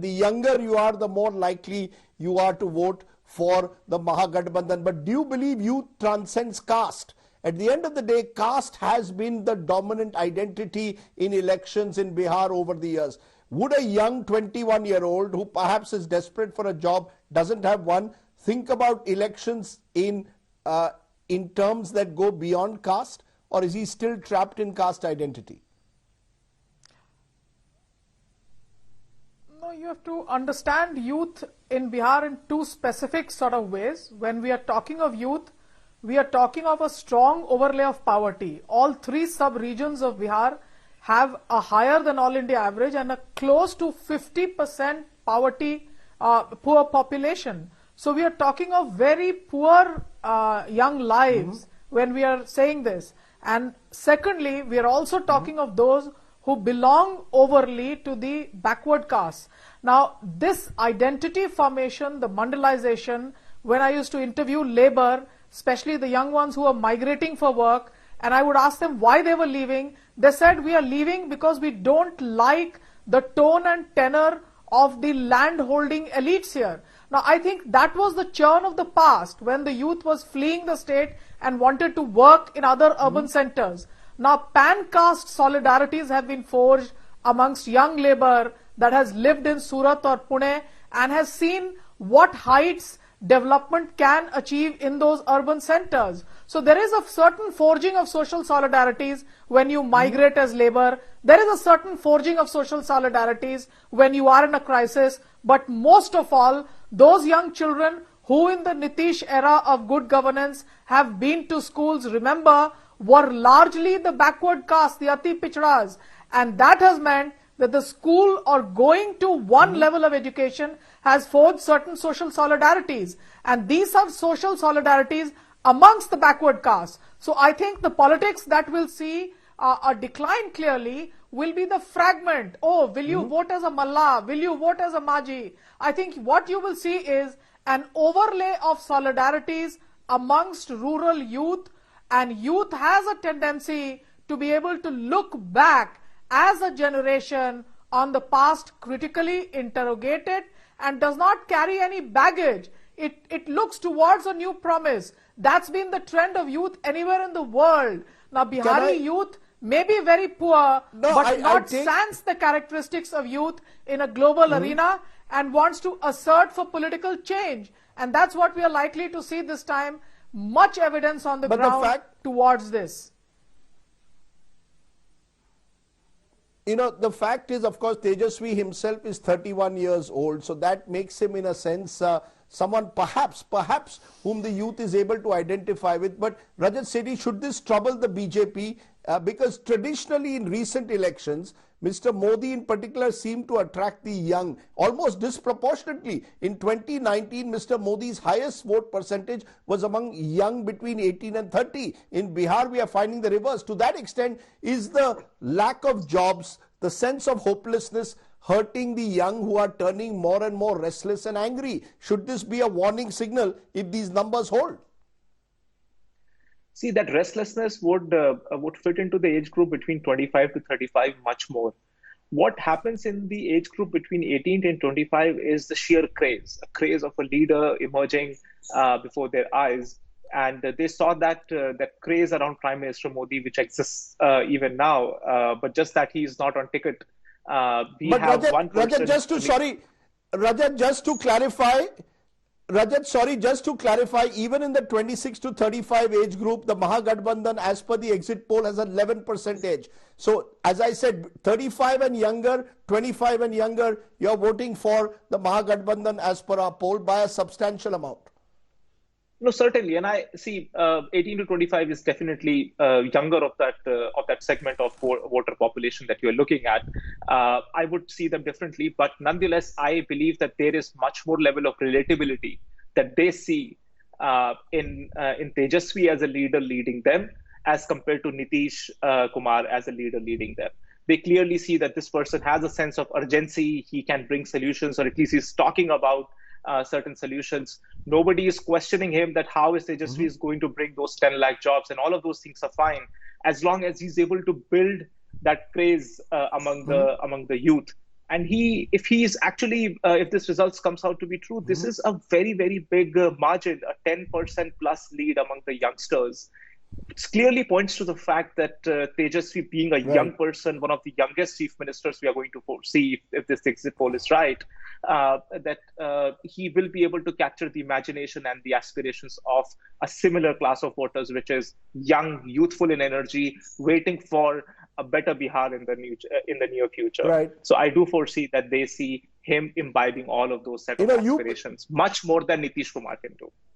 the younger you are, the more likely you are to vote for the Mahagathbandhan. But do you believe youth transcends caste? At the end of the day, caste has been the dominant identity in elections in Bihar over the years. Would a young 21-year-old who perhaps is desperate for a job, doesn't have one, think about elections in terms that go beyond caste, or is he still trapped in caste identity? No, you have to understand youth in Bihar in two specific sort of ways. When we are talking of youth, we are talking of a strong overlay of poverty. All three sub-regions of Bihar have a higher than all India average and a close to 50% poverty, poor population. So we are talking of very poor young lives when we are saying this. And secondly, we are also talking of those who belong overly to the backward caste. Now, this identity formation, the mandalization, when I used to interview labor, especially the young ones who are migrating for work, and I would ask them why they were leaving, they said, we are leaving because we don't like the tone and tenor of the land holding elites here. Now, I think that was the churn of the past when the youth was fleeing the state and wanted to work in other urban centers. Now, pan-caste solidarities have been forged amongst young labor that has lived in Surat or Pune and has seen what heights development can achieve in those urban centers. So there is a certain forging of social solidarities when you migrate as labor. There is a certain forging of social solidarities when you are in a crisis. But most of all, those young children who in the Nitish era of good governance have been to schools, remember, were largely the backward caste, the Ati Pichdas. And that has meant that the school or going to one level of education has forged certain social solidarities. And these are social solidarities amongst the backward caste. So I think the politics that will see a decline clearly will be the fragment. Oh, will you vote as a Malla? Will you vote as a Maji? I think what you will see is an overlay of solidarities amongst rural youth, and youth has a tendency to be able to look back as a generation on the past, critically interrogate it, and does not carry any baggage. It looks towards a new promise. That's been the trend of youth anywhere in the world. Now, Bihari youth may be very poor, but not sans the characteristics of youth in a global arena and wants to assert for political change. And that's what we are likely to see this time. Much evidence on the ground towards this. You know, the fact is, of course, Tejashwi himself is 31 years old. So that makes him, in a sense, someone perhaps whom the youth is able to identify with. But Rajat Sethi, should this trouble the BJP? Because traditionally in recent elections, Mr. Modi in particular seemed to attract the young almost disproportionately. In 2019, Mr. Modi's highest vote percentage was among young between 18 and 30. In Bihar, we are finding the reverse. To that extent, is the lack of jobs, the sense of hopelessness hurting the young who are turning more and more restless and angry? Should this be a warning signal if these numbers hold? See, that restlessness would fit into the age group between 25 to 35 much more. What happens in the age group between 18 and 25 is the sheer craze, a craze of a leader emerging before their eyes. And they saw that craze around Prime Minister Modi, which exists even now, but just that he is not on ticket. Rajat, just to clarify, even in the 26 to 35 age group, the Mahagathbandhan, as per the exit poll, has 11% age. So, as I said, 35 and younger, 25 and younger, you're voting for the Mahagathbandhan as per our poll by a substantial amount. No, certainly, and I see 18 to 25 is definitely younger of that segment of voter population that you are looking at. I would see them differently, but nonetheless, I believe that there is much more level of relatability that they see in Tejashwi as a leader leading them, as compared to Nitish Kumar as a leader leading them. They clearly see that this person has a sense of urgency. He can bring solutions, or at least he's talking about certain solutions. Nobody is questioning him that how is Tejashwi is going to bring those 10 lakh jobs, and all of those things are fine as long as he's able to build that craze among the youth. And if this results comes out to be true, this is a very, very big margin, a 10% plus lead among the youngsters. It clearly points to the fact that Tejashwi, being a young person, one of the youngest chief ministers we are going to foresee if this exit poll is right, that he will be able to capture the imagination and the aspirations of a similar class of voters, which is young, youthful in energy, waiting for a better Bihar in the near future. Right. So I do foresee that they see him imbibing all of those set of aspirations much more than Nitish Kumar can do.